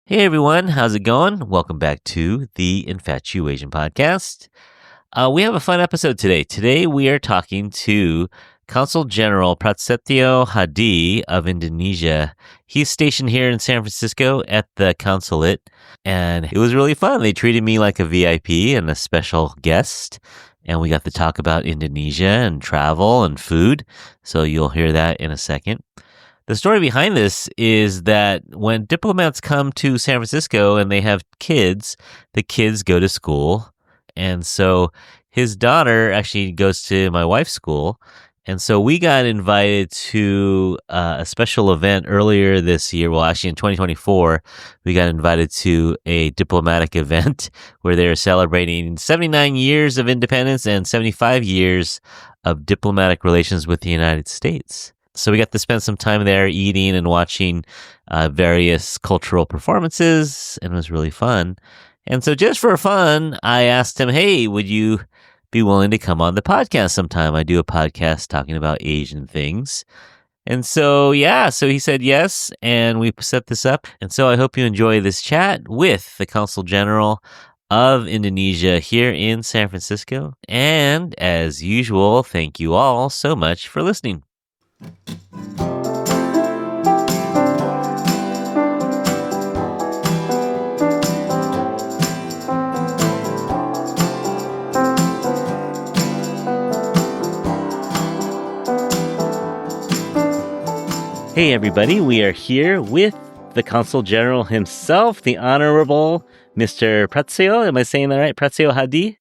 Hey everyone, how's it going? Welcome back to the Infatuation Podcast. We have a fun episode today. Today we are talking to Consul General Prasetyo Hadi of Indonesia. He's stationed here in San Francisco at the consulate, and it was really fun. They treated me like a VIP and a special guest, and we got to talk about Indonesia and travel and food, so you'll hear that in a second. The story behind this is that when diplomats come to San Francisco and they have kids, the kids go to school. And so his daughter actually goes to my wife's school. And so we got invited to a special event earlier this year. Well, actually in 2024, we got invited to a diplomatic event where they were celebrating 79 years of independence and 75 years of diplomatic relations with the United States. So we got to spend some time there eating and watching various cultural performances, and it was really fun. And so just for fun, I asked him, hey, would you be willing to come on the podcast sometime? I do a podcast talking about Asian things. And so, so he said yes, and we set this up. And so I hope you enjoy this chat with the Consul General of Indonesia here in San Francisco. And as usual, thank you all so much for listening. Hey everybody, we are here with the Consul General himself, the Honorable Mr. Prasetyo. Am I saying that right? Prasetyo Hadi?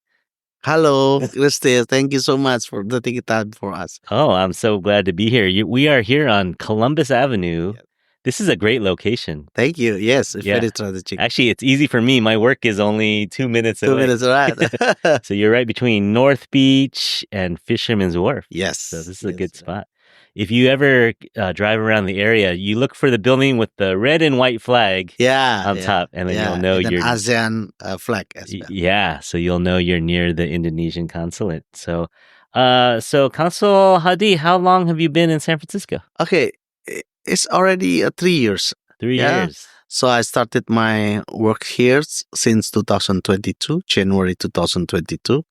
Hello, Christy. Thank you so much for taking time for us. Oh, I'm so glad to be here. We are here on Columbus Avenue. Yep. This is a great location. Thank you. Yes, it's Yeah. very strategic. Actually, it's easy for me. My work is only 2 minutes away. 2 minutes, right? So you're right between North Beach and Fisherman's Wharf. Yes. So this is a good spot. If you ever drive around the area, you look for the building with the red and white flag on top, and then you'll know you're ASEAN flag as well. Yeah, so you'll know you're near the Indonesian Consulate. So, Consul Hadi, how long have you been in San Francisco? Okay, it's already 3 years. 3 years. So I started my work here since 2022, January 2022.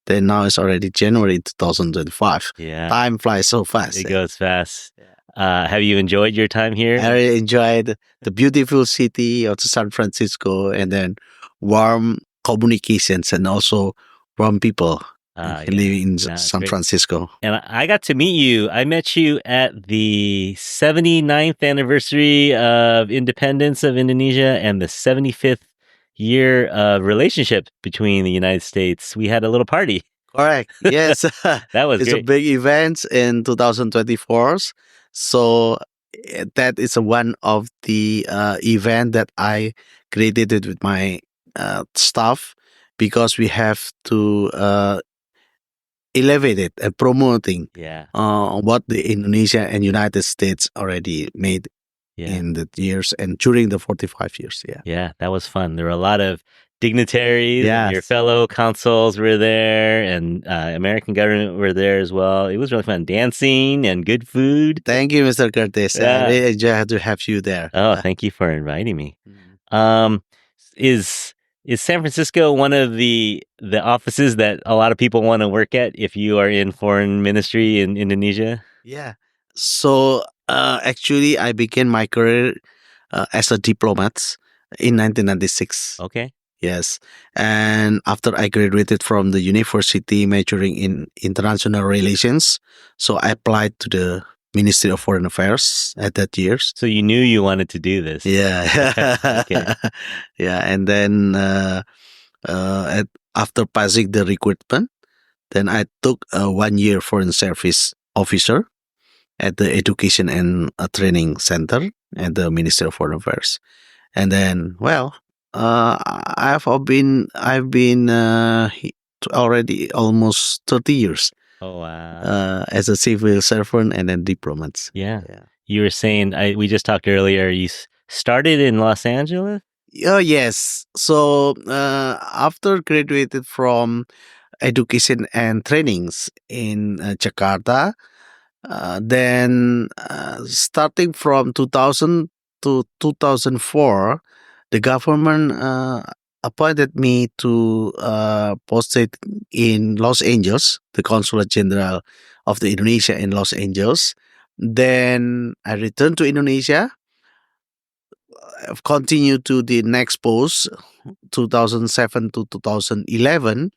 Then now it's already January 2025. Yeah. Time flies so fast. It goes fast. Have you enjoyed your time here? I really enjoyed the beautiful city of San Francisco, and then warm communications and also warm people living in San Francisco. And I got to meet you. I met you at the 79th anniversary of independence of Indonesia and the 75th year of relationship between the United States. We had a little party. Correct. Yes. That was it's great. a big event in 2024. So that is one of the event that I created with my staff, because we have to elevate it and promoting what the Indonesia and United States already made in the years and during the 45 years. Yeah, that was fun. There were a lot of dignitaries, your fellow consuls were there, and American government were there as well. It was really fun. Dancing and good food. Thank you, Mr. Curtis. I really enjoyed to have you there. Oh, thank you for inviting me. Is San Francisco one of the offices that a lot of people want to work at if you are in foreign ministry in Indonesia? Yeah. So actually, I began my career as a diplomat in 1996. Okay. Yes. And after I graduated from the university majoring in international relations, so I applied to the Ministry of Foreign Affairs at that year. So you knew you wanted to do this. Yeah. Okay. Yeah. And then after passing the recruitment, then I took a 1 year foreign service officer at the Education and Training Center at the Ministry of Foreign Affairs. And then, I've been already almost 30 years. Oh, wow. As a civil servant and then diplomats. Yeah. You were saying, we just talked earlier, you started in Los Angeles? Yes. So after graduated from education and trainings in Jakarta, then starting from 2000 to 2004, the government appointed me to posted in Los Angeles, the Consulate General of the Indonesia in Los Angeles. Then I returned to Indonesia. I've continued to the next post, 2007 to 2011,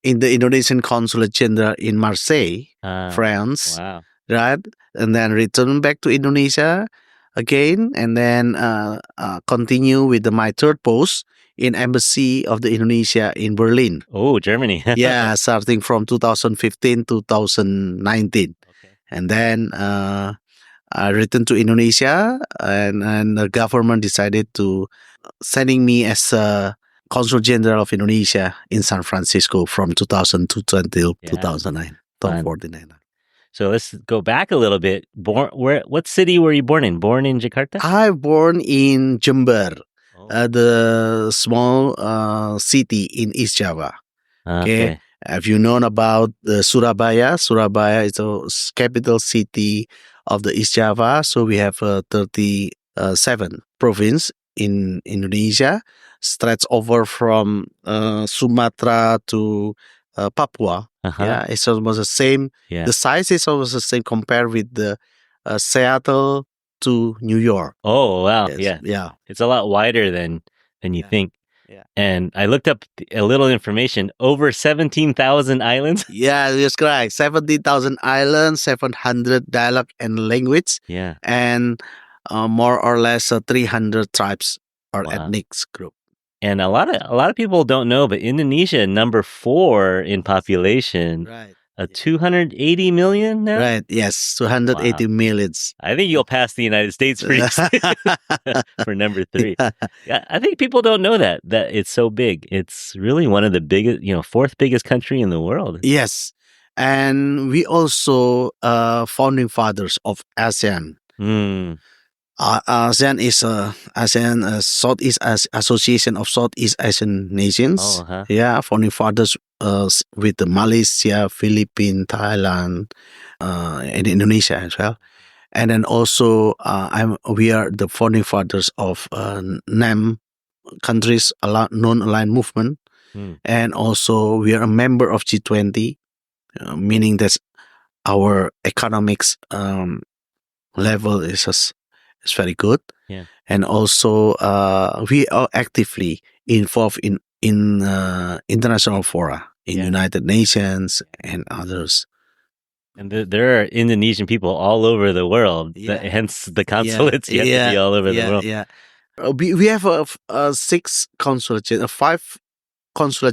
in the Indonesian Consulate General in Marseille, France. Wow. Right, and then return back to Indonesia again, and then continue with my third post in Embassy of the Indonesia in Berlin. Oh, Germany. Yeah, starting from 2015 to 2019. Okay. And then I returned to Indonesia, and the government decided to sending me as a Consul General of Indonesia in San Francisco from 2002 until 2009, Fun. 49. So let's go back a little bit. What city were you born in? Born in Jakarta? I born in Jember, the small city in East Java. Okay. Have you known about the Surabaya? Surabaya is the capital city of the East Java. So we have 37 province in Indonesia, stretch over from Sumatra to Papua. Yeah, it's almost the same. Yeah. The size is almost the same compared with the Seattle to New York. Oh, wow. Yes. Yeah. It's a lot wider than you think. Yeah. And I looked up a little information. Over 17,000 islands. Yeah, that's correct. 17,000 islands, 700 dialect and language. Yeah. And more or less 300 tribes or ethnic group. And a lot of people don't know, but Indonesia, number 4 in population. Right. 280 million now? Right, yes, 280 millions. I think you'll pass the United States pretty soon for number 3. Yeah, I think people don't know that it's so big. It's really one of the biggest, 4th biggest country in the world. Yes, and we also founding fathers of ASEAN. ASEAN is Southeast Association of Southeast Asian Nations. Yeah, founding fathers with the Malaysia, Philippines, Thailand, and Indonesia as well. And then also we are the founding fathers of NAM countries non-aligned movement, and also we are a member of G20, meaning that our economics level is very good. Yeah. And also we are actively involved in international fora in United Nations and others. And there are Indonesian people all over the world. Hence the consulates you have to be all over the world. Yeah. We have 5 consulate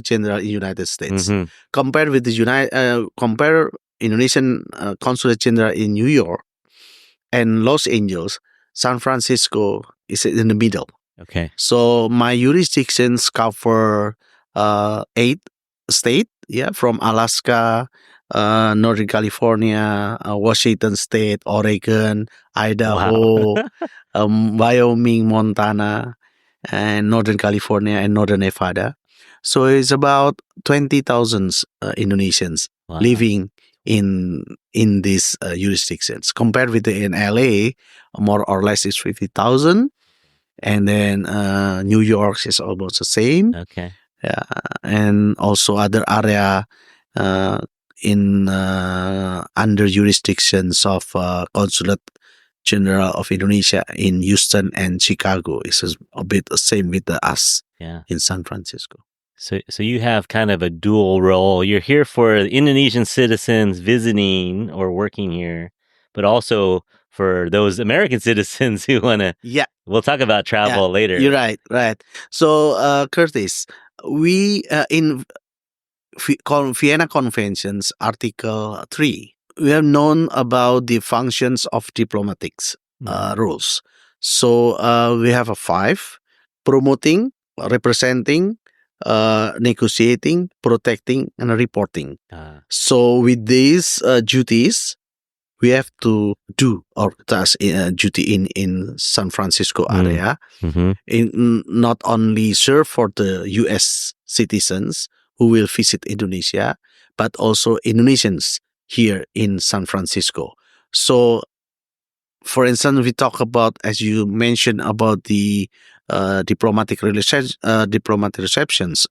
general in United States. Compared with the compare Indonesian consulate general in New York and Los Angeles, San Francisco is in the middle. Okay. So my jurisdictions cover 8 states, from Alaska, Northern California, Washington State, Oregon, Idaho, Wyoming, Montana, and Northern California and Northern Nevada. So it's about 20,000 Indonesians living in these jurisdictions. Compared with in LA, more or less is 50,000, and then New York is almost the same. Okay. Yeah, and also other area in under jurisdictions of Consulate General of Indonesia in Houston and Chicago is a bit the same with us in San Francisco. So you have kind of a dual role. You're here for Indonesian citizens visiting or working here, but also for those American citizens who want to. Yeah. We'll talk about travel later. You're right. So, Curtis, we in Vienna Conventions, Article 3, we have known about the functions of diplomatics rules. So we have 5: promoting, representing, negotiating, protecting, and reporting. So with these duties, we have to do our task duty in San Francisco area. In not only serve for the U.S. citizens who will visit Indonesia, but also Indonesians here in San Francisco. So, for instance, we talk about, as you mentioned, about the diplomatic receptions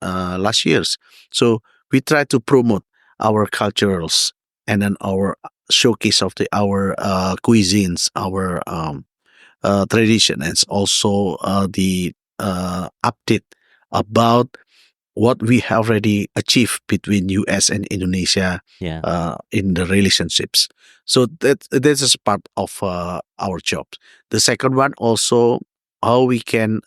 last years. So we try to promote our cultures and then our showcase of our cuisines, our tradition, and also the update about what we have already achieved between U.S. and Indonesia Yeah. in the relationships. So that this is part of our job. The second one also how we can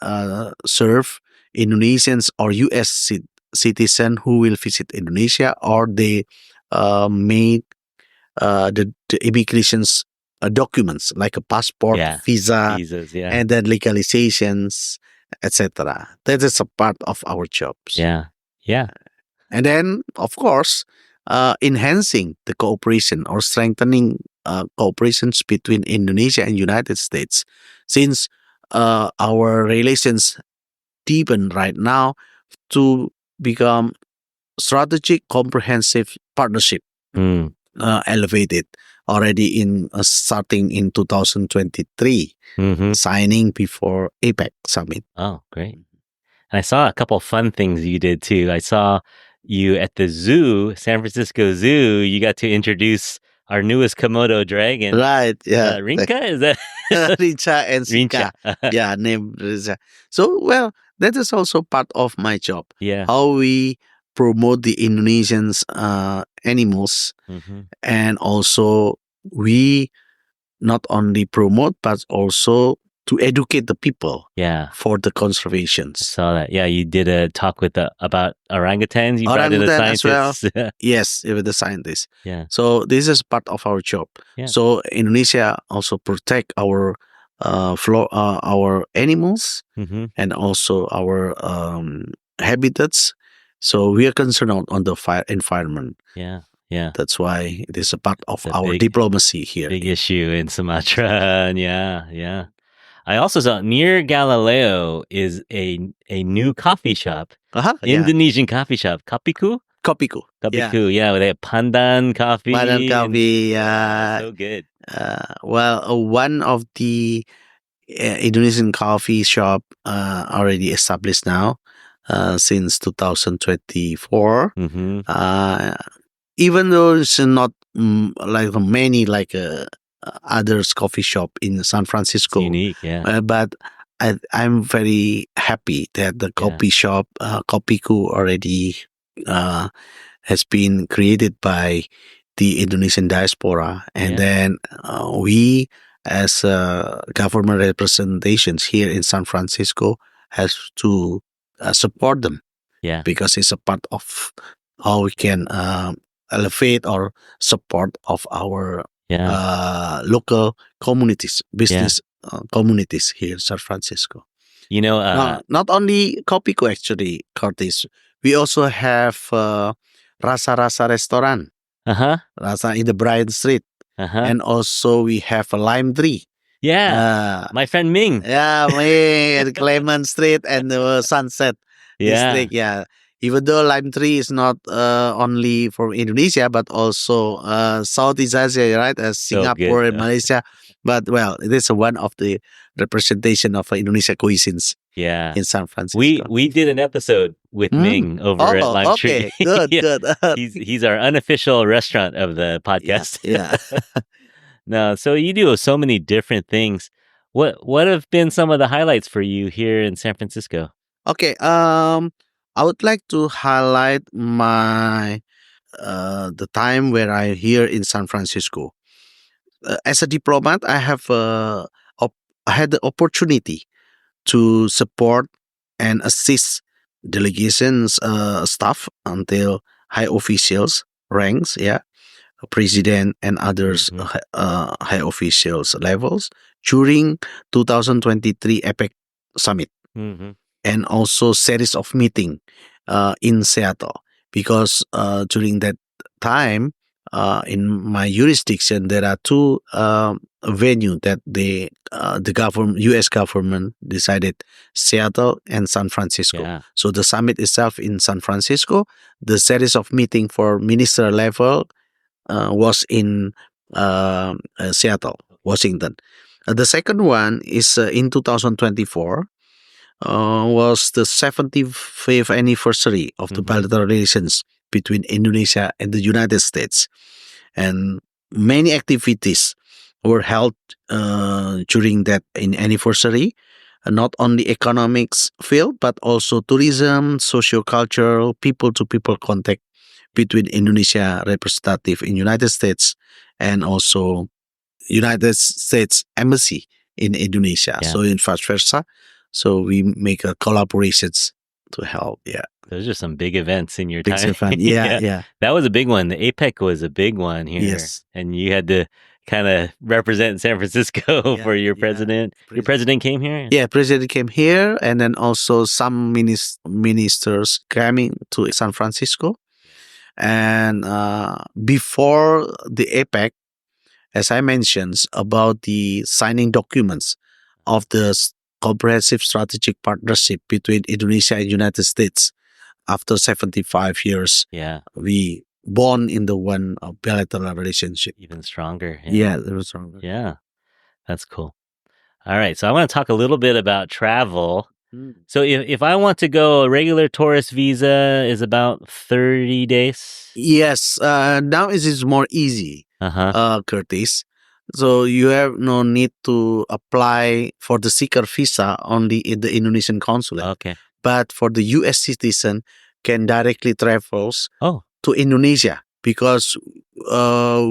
serve Indonesians or U.S. citizen who will visit Indonesia or they make the immigration's documents like a passport, Yeah. visa, Visas. Yeah. and then legalizations, etc. That is a part of our jobs. Yeah. Yeah. And then, of course, enhancing the cooperation or strengthening cooperations between Indonesia and United States, since our relations deepen right now to become strategic, comprehensive partnership Mm. elevated already in starting in 2023, Hmm. signing before APEC summit. Oh, great. And I saw a couple fun things you did too. I saw you at the zoo, San Francisco Zoo. You got to introduce our newest Komodo dragon. Right, yeah. Rinka, is that Richa and Rincha? Sika. Yeah, named Richa. So, well, that is also part of my job. Yeah. How we promote the Indonesians animals, Hmm. and also we not only promote but also to educate the people Yeah. for the I conservations. saw that. Yeah, you did a talk with about orangutans. You brought in the Orangutan as well. scientists. Yes, with the scientists. Yeah. So this is part of our job. Yeah. So Indonesia also protect our our animals Hmm. and also our habitats. So we are concerned on the environment. Yeah. Yeah. That's why it is a part of It's a our diplomacy here. big issue in Sumatra. And yeah. Yeah. I also saw near Galileo is a new coffee shop, Yeah. Indonesian coffee shop, Kopiku. Kopiku. Kopiku, yeah, they have pandan coffee. Pandan coffee. So good. Well, one of the Indonesian coffee shop already established now since 2024. Hmm. Even though it's not like many like others coffee shop in San It's Francisco, unique, yeah. but I'm very happy that the coffee shop Kopiku already has been created by the Indonesian diaspora, and then we as government representations here in San Francisco has to support them. Yeah. Because it's a part of how we can elevate or support of our local communities, business communities here in San Francisco. You know, Not only Kopiku actually, Curtis. We also have Rasa restaurant. Rasa in the Bryan Street. And also we have a Lime Tree. Yeah. My friend Ming. Yeah, Ming, Clement Street and the Sunset District. Yeah. Even though Lime Tree is not only from Indonesia, but also Southeast Asia, right? Singapore and Malaysia. But well, it is one of the representation of Indonesia cuisines. Yeah. In San Francisco. We did an episode with Ming over at Lime Tree. Good, good. He's our unofficial restaurant of the podcast. Yeah. No, so you do so many different things. What have been some of the highlights for you here in San Francisco? Okay, I would like to highlight my the time where I here in San Francisco. As a diplomat, I have I had the opportunity to support and assist delegations staff until high officials ranks, president and others high officials levels during 2023 APEC summit. And also series of meeting in Seattle, because during that time in my jurisdiction there are two venue that the U.S. government decided, Seattle and San Francisco. So the summit itself in San Francisco, the series of meeting for minister level was in Seattle, Washington. The second one is in 2024. was the 75th anniversary of the bilateral relations between Indonesia and the United States. And many activities were held during that anniversary, not only economics field, but also tourism, socio-cultural, people-to-people contact between Indonesia representative in United States and also United States Embassy in Indonesia. Yeah. So in vice versa. So we make collaborations to help. Yeah. Those are some big events in your Big time. event. Yeah. That was a big one. The APEC was a big one here. Yes. And you had to kind of represent San Francisco for your president. Your president came here? Yeah, president came here, and then also some ministers coming to San Francisco. And before the APEC, as I mentioned, about the signing documents of the comprehensive strategic partnership between Indonesia and United States after 75 years. Yeah. We born in the one bilateral relationship. Even stronger. Yeah, it was stronger. Yeah. That's cool. All right. So I want to talk a little bit about travel. So if I want to go, a regular tourist visa is about 30 days? Yes. Now it is more easy, Curtis. So you have no need to apply for the seeker visa only in the Indonesian Consulate. Okay. But for the U.S. citizen can directly travels to Indonesia because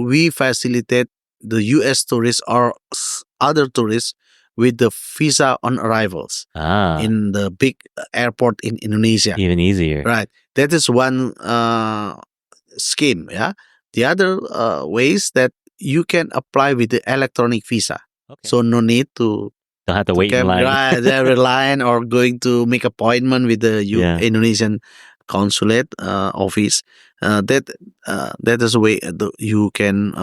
we facilitate the U.S. tourists or other tourists with the visa on arrivals in the big airport in Indonesia. Even easier. Right. That is one scheme. Yeah. The other ways that you can apply with the electronic visa. Okay. So no need to don't have to wait in line. Right, line or going to make appointment with the Indonesian Consulate office. That is a way you can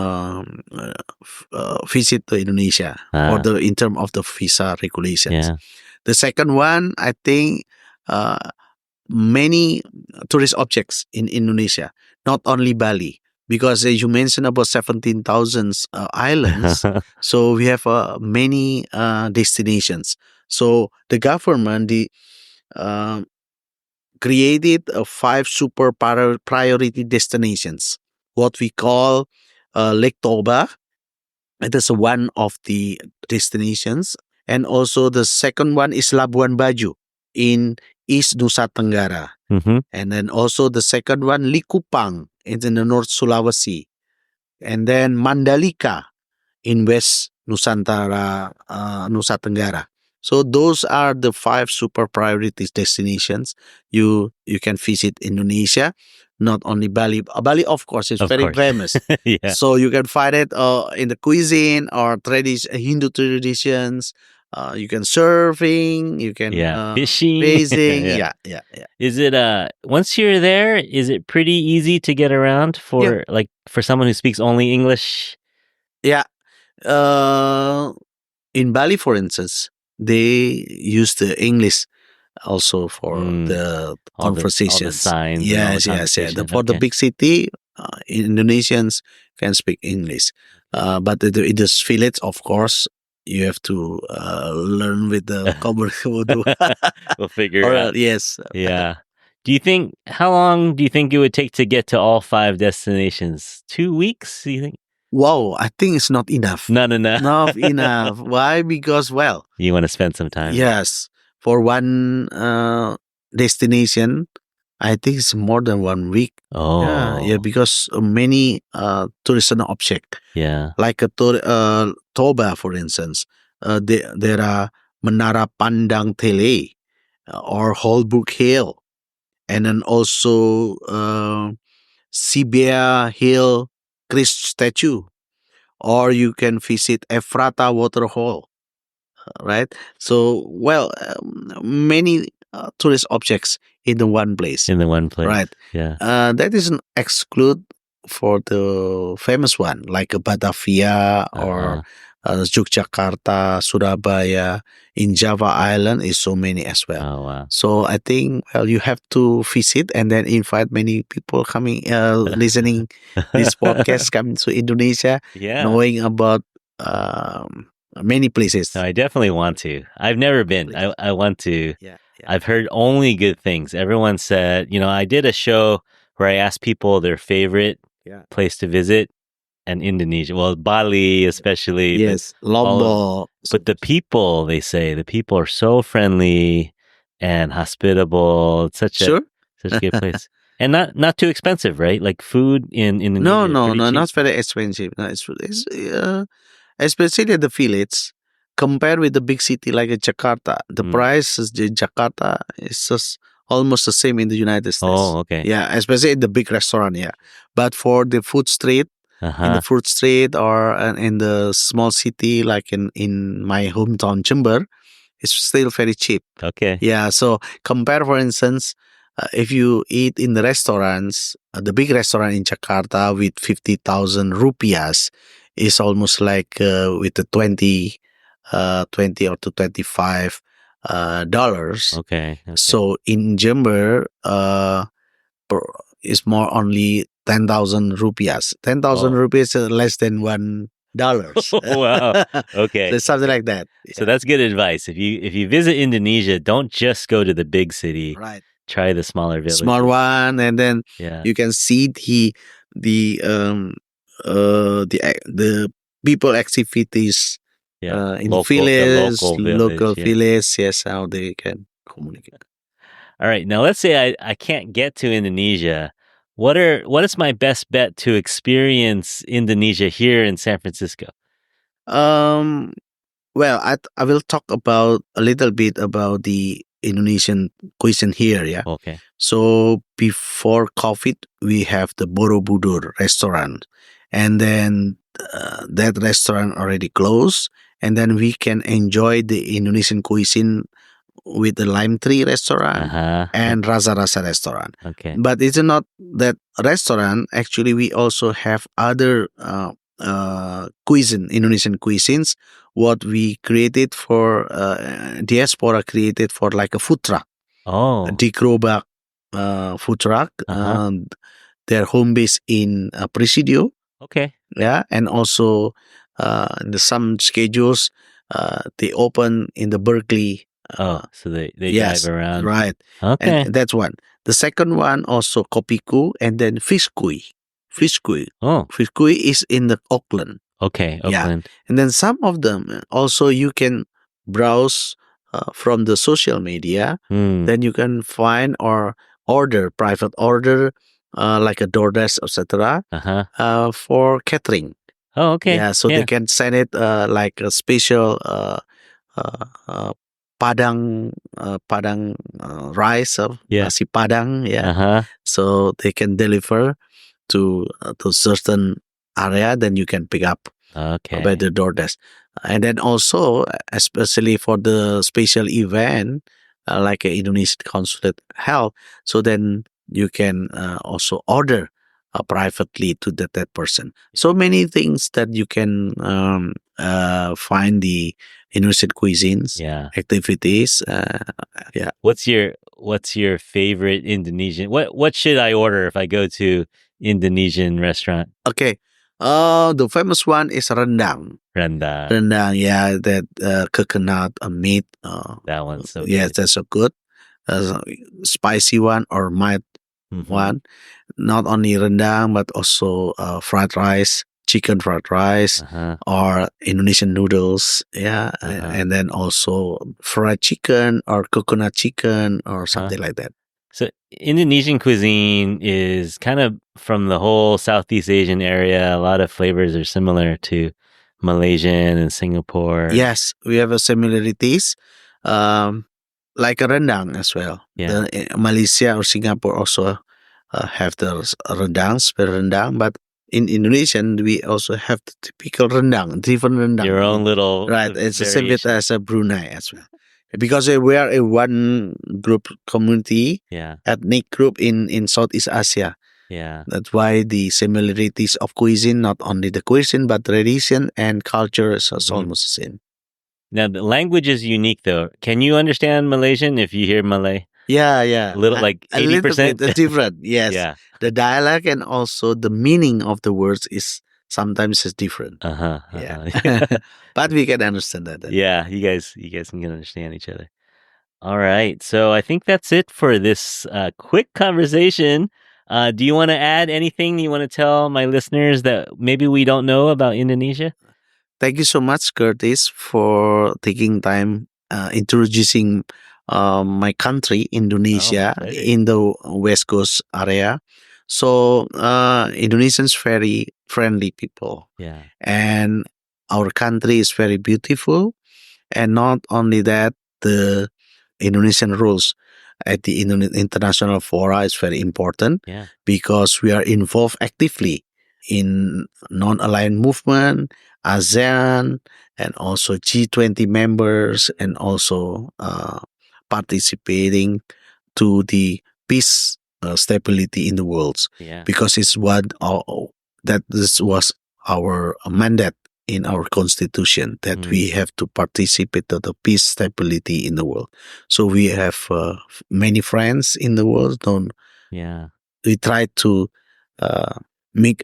visit Indonesia or in terms of the visa regulations. Yeah. The second one, I think, many tourist objects in Indonesia, not only Bali. Because as you mentioned about 17,000 islands, so we have many destinations. So the government created 5 super priority destinations, what we call Lake Toba. It is one of the destinations. And also the second one is Labuan Bajo in East Nusa Tenggara. And then also the second one, Likupang, it's in the North Sulawesi. And then Mandalika in West Nusa Tenggara. So those are the 5 super priority destinations you can visit Indonesia. Not only Bali. Bali, of course, is very famous. So you can find it in the cuisine or Hindu traditions. You can surfing, you can fishing. Yeah. Is it once you're there, is it pretty easy to get around for for someone who speaks only English? Yeah. In Bali, for instance, they use the English also for the conversations. All the signs. Yes. For the big city, Indonesians can speak English. But in this village, of course, you have to learn with the common. We'll figure it out. Yes. Yeah. How long do you think it would take to get to all 5 destinations? 2 weeks, do you think? Wow, I think it's not enough. Not enough. Not enough. Why? Because, you want to spend some time. Yes. For one destination, I think it's more than 1 week. Oh. Yeah, because many tourism objects. Yeah. Like Toba, for instance. There are Menara Pandang Tele or Holbrook Hill. And then also Sibia Hill Christ statue. Or you can visit Ephrata Waterhole. Right? So, many tourist objects in the one place. Right. Yeah. That isn't exclude for the famous one, like Batavia or Yogyakarta, Surabaya. In Java Island is so many as well. Oh, wow. So I think, you have to visit and then invite many people coming, listening this podcast, coming to Indonesia, knowing about many places. No, I definitely want to. I've never been. I want to. Yeah, yeah. I've heard only good things. Everyone said, I did a show where I asked people their favorite Yeah. place to visit, and Indonesia. Well, Bali especially. Yes, but all Lombok. but the people, they say, the people are so friendly and hospitable. It's such Sure. a good place. And not too expensive, right? Like food in Indonesia is No, pretty cheap. not very expensive. No, it's especially at the village. Compared with the big city like Jakarta, the price in Jakarta is just almost the same in the United States. Oh, okay. Yeah, especially in the big restaurant. Yeah, but for the food street, in the food street or in the small city like in my hometown Jember, it's still very cheap. Okay. Yeah, so compare, for instance, if you eat in the restaurants, the big restaurant in Jakarta with 50,000 rupiahs is almost like with the 20 or to 25 dollars. Okay. So in Jember, is more only 10,000 rupiahs. 10,000 rupiahs is less than $1. Wow. Okay. So something like that. So that's good advice. If you visit Indonesia, don't just go to the big city. Right. Try the smaller villages. Small one, and then you can see the people activities in the local village. Yes, how they can communicate. All right. Now let's say I can't get to Indonesia. What is my best bet to experience Indonesia here in San Francisco? Well, I will talk about a little bit about the Indonesian cuisine here. Yeah. Okay. So before COVID, we have the Borobudur restaurant, and then that restaurant already closed, and then we can enjoy the Indonesian cuisine with the Lime Tree restaurant and Rasa restaurant. Okay. But it's not that restaurant. Actually, we also have other Indonesian cuisines, what we created for diaspora created for like a food truck. Oh. Di Gerobak food truck. Their home base in Prasetyo. Okay. Yeah, and also some schedules they open in the Berkeley. So they drive around. Right. Okay. And that's one. The second one also Kopiku, and then Fikscue. Oh. Fikscue is in the Oakland. Okay, Oakland. Yeah. And then some of them also you can browse from the social media. Then you can find or private order like a DoorDash, etc. For catering. Oh, okay. Yeah, so they can send it like a special Padang rice of nasi Padang. Yeah. So they can deliver to certain area, then you can pick up by the DoorDash. And then also, especially for the special event, like a Indonesian Consulate help, so then you can also order privately to that person. So many things that you can find the Indonesian cuisines, activities. What's your favorite Indonesian? What should I order if I go to Indonesian restaurant? Okay. The famous one is rendang. Rendang, yeah, that coconut meat. That one's so good. Yes, that's so good. Spicy one or mild one. Not only rendang, but also fried rice, chicken fried rice, or Indonesian noodles. Yeah, and then also fried chicken or coconut chicken or something like that. So Indonesian cuisine is kind of from the whole Southeast Asian area. A lot of flavors are similar to Malaysian and Singapore. Yes, we have a similarities, like a rendang as well. Yeah. Malaysia or Singapore also have the rendang, but in Indonesian we also have the typical rendang, different rendang. Your own little right. It's the same bit as a Brunei as well. Because we are a one group community, ethnic group in Southeast Asia. Yeah. That's why the similarities of cuisine, not only the cuisine, but tradition and culture is almost the same. Now, the language is unique, though. Can you understand Malaysian if you hear Malay? Yeah, yeah. A little, like 80%? A little bit different, yes. The dialect and also the meaning of the words is sometimes it's different. Uh-huh. Yeah. But we can understand that. Yeah, you guys can understand each other. All right. So I think that's it for this quick conversation. Do you want to add anything you want to tell my listeners that maybe we don't know about Indonesia? Thank you so much, Curtis, for taking time introducing my country, Indonesia, pleasure. in the West Coast area. So, Indonesians very friendly people, Yeah. and our country is very beautiful. And not only that, the Indonesian rules at the international fora is very important Yeah. because we are involved actively in non-aligned movement, ASEAN, and also G20 members, and also participating to the peace stability in the world, Yeah. because it's what that this was our mandate in our constitution, that we have to participate to the peace stability in the world. So we have many friends in the world. Yeah. We try to make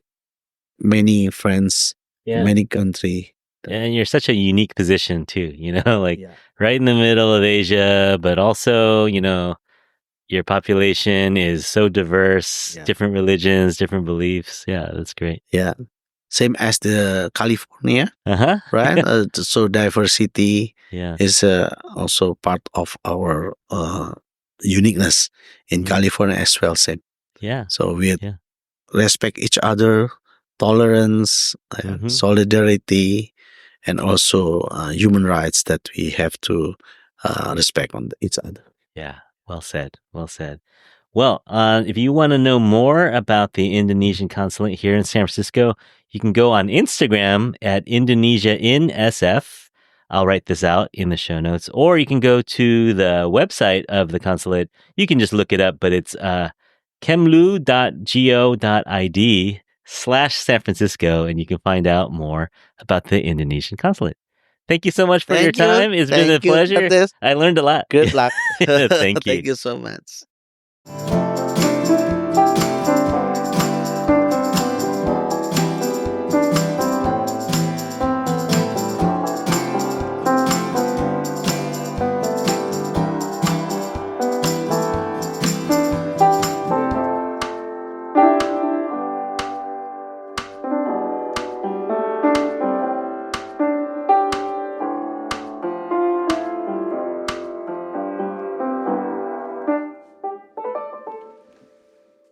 many friends, many country. And you're such a unique position too, like Yeah. right in the middle of Asia, but also, your population is so diverse, Yeah. different religions, different beliefs. Yeah, that's great. Yeah, same as the California, Uh-huh. right? So diversity Yeah. is also part of our uniqueness in California as well. Same. Yeah. So we Yeah. respect each other, tolerance, solidarity, and also human rights that we have to respect on each other. Yeah. Well said. Well said. Well, if you want to know more about the Indonesian consulate here in San Francisco, you can go on Instagram at Indonesia in SF. I'll write this out in the show notes. Or you can go to the website of the consulate. You can just look it up, but it's kemlu.go.id/San Francisco, and you can find out more about the Indonesian consulate. Thank you so much for your Thank you. time. It's been a Thank you, pleasure. Curtis. I learned a lot. Good luck. Thank you. Thank you so much.